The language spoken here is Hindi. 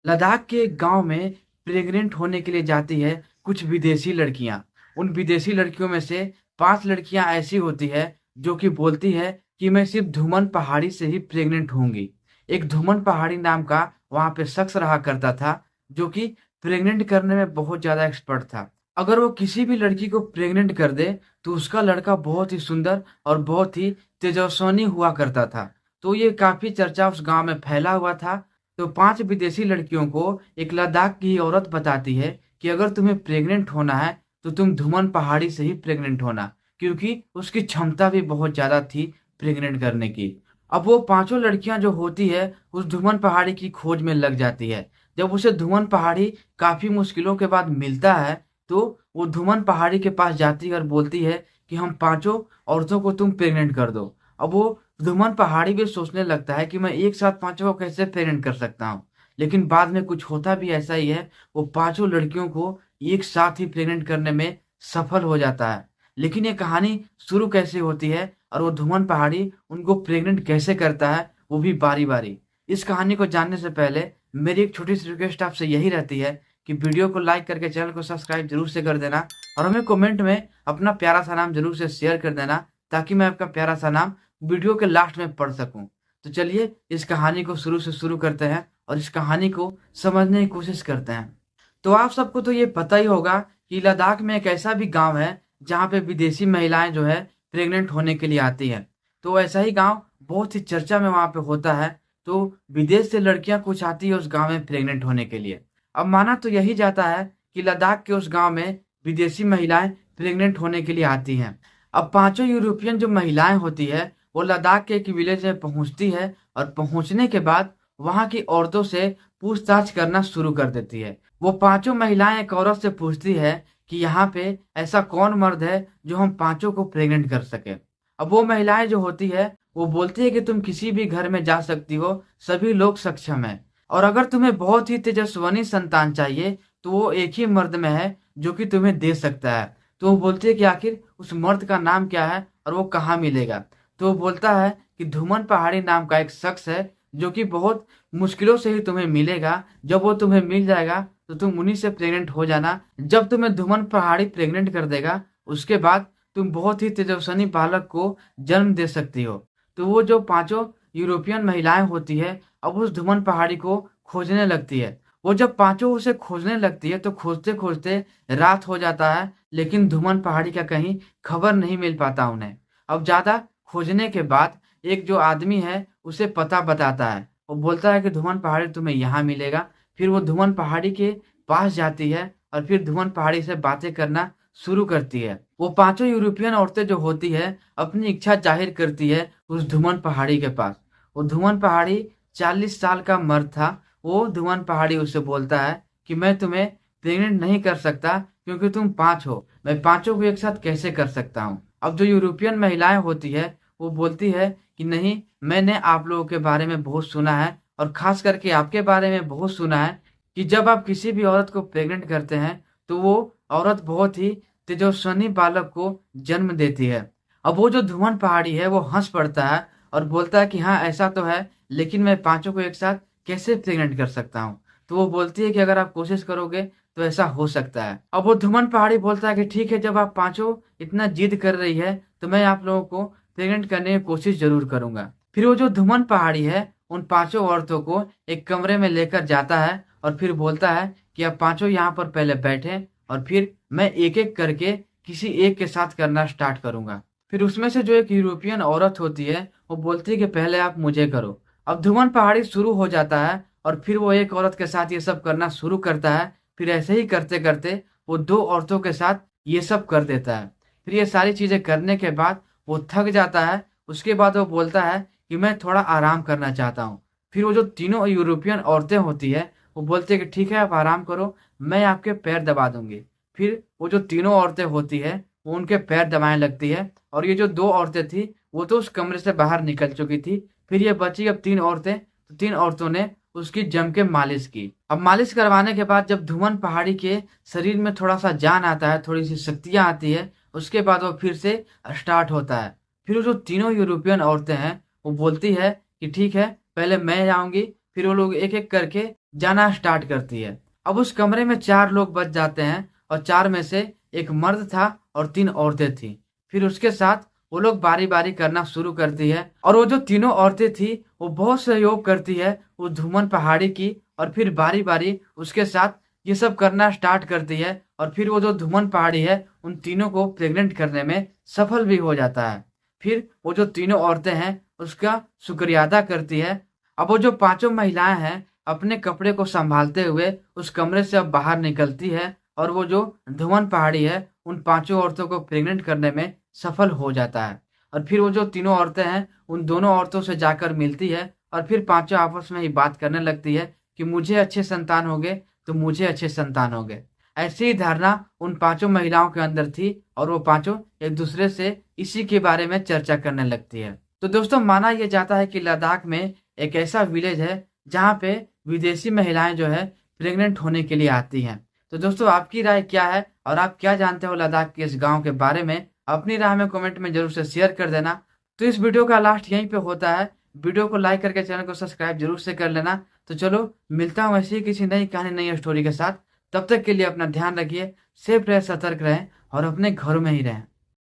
लद्दाख के एक गाँव में प्रेग्नेंट होने के लिए जाती है कुछ विदेशी लड़कियाँ। उन विदेशी लड़कियों में से 5 लड़कियाँ ऐसी होती है जो कि बोलती है कि मैं सिर्फ़ धुमन पहाड़ी से ही प्रेग्नेंट होंगी। एक धुमन पहाड़ी नाम का वहाँ पे शख्स रहा करता था जो कि प्रेग्नेंट करने में बहुत ज़्यादा एक्सपर्ट था। अगर वो किसी भी लड़की को प्रेग्नेंट कर दे तो उसका लड़का बहुत ही सुंदर और बहुत ही तेजस्वी हुआ करता था। तो ये काफ़ी चर्चा उस गाँव में फैला हुआ था। तो 5 विदेशी लड़कियों को एक लद्दाख की औरत बताती है कि अगर तुम्हें प्रेग्नेंट होना है तो तुम धुमन पहाड़ी से ही प्रेग्नेंट होना, क्योंकि उसकी क्षमता भी बहुत ज़्यादा थी प्रेग्नेंट करने की। अब वो पांचों लड़कियां जो होती है उस धुमन पहाड़ी की खोज में लग जाती है। जब उसे धुमन पहाड़ी काफी मुश्किलों के बाद मिलता है तो वो धुमन पहाड़ी के पास जाती है और बोलती है कि हम पांचों औरतों को तुम प्रेग्नेंट कर दो। अब वो धुमन पहाड़ी भी सोचने लगता है कि मैं एक साथ पांचों को कैसे प्रेग्नेंट कर सकता हूँ। लेकिन बाद में कुछ होता भी ऐसा ही है, वो पांचों लड़कियों को एक साथ ही प्रेग्नेंट करने में सफल हो जाता है। लेकिन ये कहानी शुरू कैसे होती है और वो धुमन पहाड़ी उनको प्रेग्नेंट कैसे करता है, वो भी बारी-बारी। इस कहानी को जानने से पहले मेरी एक छोटी-सी रिक्वेस्ट आपसे यही रहती है कि वीडियो को लाइक करके चैनल को सब्सक्राइब ज़रूर से कर देना और हमें कमेंट में अपना प्यारा-सा नाम ज़रूर से शेयर कर देना, ताकि मैं आपका प्यारा-सा नाम वीडियो के लास्ट में पढ़ सकूँ। तो चलिए इस कहानी को शुरू से शुरू करते हैं और इस कहानी को समझने की कोशिश करते हैं। तो आप सबको तो ये पता ही होगा कि लद्दाख में एक ऐसा भी गाँव है जहाँ पे विदेशी महिलाएँ जो है प्रेग्नेंट होने के लिए आती हैं। तो ऐसा ही गाँव बहुत ही चर्चा में वहाँ पे होता है। तो विदेश से लड़कियाँ कुछ आती है उस गाँव में प्रेग्नेंट होने के लिए। अब माना तो यही जाता है कि लद्दाख के उस गाँव में विदेशी महिलाएँ प्रेग्नेंट होने के लिए आती हैं। अब पाँचों यूरोपियन जो महिलाएँ होती है वो लद्दाख के एक विलेज में पहुँचती है और पहुँचने के बाद वहाँ की औरतों से पूछताछ करना शुरू कर देती है। वो पाँचों महिलाएँ एक औरत से पूछती है कि यहाँ पे ऐसा कौन मर्द है जो हम पाँचों को प्रेग्नेंट कर सके। अब वो महिलाएँ जो होती है वो बोलती है कि तुम किसी भी घर में जा सकती हो, सभी लोग सक्षम हैं। और अगर तुम्हें बहुत ही तेजस्विनी संतान चाहिए तो वो एक ही मर्द में है जो कि तुम्हें दे सकता है। तो वो बोलती है कि आखिर उस मर्द का नाम क्या है और वो कहाँ मिलेगा? तो वो बोलता है कि धुमन पहाड़ी नाम का एक शख्स है जो कि बहुत मुश्किलों से ही तुम्हें मिलेगा। जब वो तुम्हें मिल जाएगा तो तुम उन्हीं से प्रेग्नेंट हो जाना। जब तुम्हें धुमन पहाड़ी प्रेग्नेंट कर देगा उसके बाद तुम बहुत ही तेजस्विनी बालक को जन्म दे सकती हो। तो वो जो पाँचों यूरोपियन महिलाएँ होती है अब उस धुमन पहाड़ी को खोजने लगती है। वो जब पाँचों उसे खोजने लगती है तो खोजते-खोजते रात हो जाता है, लेकिन धुमन पहाड़ी का कहीं खबर नहीं मिल पाता उन्हें। अब ज़्यादा खोजने के बाद एक जो आदमी है उसे पता बताता है। वो बोलता है कि धुमन पहाड़ी तुम्हें यहाँ मिलेगा। फिर वो धुमन पहाड़ी के पास जाती है और फिर धुमन पहाड़ी से बातें करना शुरू करती है। वो पाँचों यूरोपियन औरतें जो होती है अपनी इच्छा ज़ाहिर करती है उस धुमन पहाड़ी के पास। वो धुमन पहाड़ी 40 साल का मर्द था। वो धुमन पहाड़ी उससे बोलता है कि मैं तुम्हें प्रेग्नेंट नहीं कर सकता क्योंकि तुम 5 हो। मैं पाँचों को एक साथ कैसे कर सकता हूँ? अब जो यूरोपियन महिलाएँ होती है वो बोलती है कि नहीं, मैंने आप लोगों के बारे में बहुत सुना है और ख़ास करके आपके बारे में बहुत सुना है कि जब आप किसी भी औरत को प्रेग्नेंट करते हैं तो वो औरत बहुत ही तेजस्विनी बालक को जन्म देती है। अब वो जो धुमन पहाड़ी है वो हँस पड़ता है और बोलता है कि हाँ, ऐसा तो है, लेकिन मैं पाँचों को एक साथ कैसे प्रेग्नेंट कर सकता हूँ? तो वो बोलती है कि अगर आप कोशिश करोगे तो ऐसा हो सकता है। अब वो धुमन पहाड़ी बोलता है कि ठीक है, जब आप पाँचों इतना जिद कर रही है तो मैं आप लोगों को प्रेग्नेंट करने की कोशिश ज़रूर करूँगा। फिर वो जो धुमन पहाड़ी है उन पाँचों औरतों को एक कमरे में लेकर जाता है और फिर बोलता है कि आप पाँचों यहाँ पर पहले बैठें और फिर मैं एक-एक करके किसी एक के साथ करना स्टार्ट करूँगा। फिर उसमें से जो एक यूरोपियन औरत होती है वो बोलती है कि पहले आप मुझे करो। अब धुमन पहाड़ी शुरू हो जाता है और फिर वो एक औरत के साथ ये सब करना शुरू करता है। फिर ऐसे ही करते-करते वो 2 औरतों के साथ ये सब कर देता है। फिर ये सारी चीज़ें करने के बाद वो थक जाता है। उसके बाद वो बोलता है कि मैं थोड़ा आराम करना चाहता हूँ। फिर वो जो तीनों यूरोपियन औरतें होती हैं वो बोलती है कि ठीक है, आप आराम करो, मैं आपके पैर दबा दूँगी। फिर वो जो तीनों औरतें होती हैं वो उनके पैर दबाने लगती है और ये जो 2 औरतें थी वो तो उस कमरे से बाहर निकल चुकी थी। फिर ये बची अब 3 औरतें, तो 3 औरतों ने उसकी जम के मालिश की। अब मालिश करवाने के बाद जब धुमन पहाड़ी के शरीर में थोड़ा-सा जान आता है, थोड़ी-सी शक्तियाँ आती है, उसके बाद वो फिर से स्टार्ट होता है। फिर वो जो तीनों यूरोपियन औरतें हैं, वो बोलती है कि ठीक है, पहले मैं जाऊँगी। फिर वो लोग एक-एक करके जाना स्टार्ट करती है। अब उस कमरे में 4 लोग बच जाते हैं और 4 में से एक मर्द था और 3 औरतें थी। फिर उसके साथ वो लोग बारी-बारी करना शुरू करती है और वो जो तीनों औरतें थी वो बहुत सहयोग करती है उस धूमन पहाड़ी की और फिर बारी-बारी उसके साथ ये सब करना स्टार्ट करती है और फिर वो जो धूमन पहाड़ी है उन तीनों को प्रेग्नेंट करने में सफल भी हो जाता है। फिर वो जो तीनों औरतें हैं उसका शुक्रिया अदा करती है। अब वो जो पाँचों महिलाएँ हैं अपने कपड़े को सँभालते हुए उस कमरे से अब बाहर निकलती है और वो जो धुमन पहाड़ी है उन पाँचों औरतों को प्रेग्नेंट करने में सफल हो जाता है। और फिर वो जो तीनों औरतें हैं उन दोनों औरतों से जाकर मिलती है और फिर पाँचों आपस में ही बात करने लगती है कि मुझे अच्छे संतान होंगे तो मुझे अच्छे संतान होंगे। ऐसी ही धारणा उन पाँचों महिलाओं के अंदर थी और वो पाँचों एक-दूसरे से इसी के बारे में चर्चा करने लगती है। तो दोस्तों माना ये जाता है कि लद्दाख में एक ऐसा विलेज है जहाँ पे विदेशी महिलाएँ जो है प्रेग्नेंट होने के लिए आती हैं। तो दोस्तों आपकी राय क्या है और आप क्या जानते हो लद्दाख के इस गाँव के बारे में? अपनी राय हमें कमेंट में ज़रूर से शेयर कर देना। तो इस वीडियो का लास्ट यहीं पे होता है। वीडियो को लाइक करके चैनल को सब्सक्राइब ज़रूर से कर लेना। तो चलो मिलता हूँ ऐसी ही किसी नई कहानी, नई स्टोरी के साथ। तब तक के लिए अपना ध्यान रखिए, सेफ रहें, सतर्क रहें और अपने घरों में ही रहें।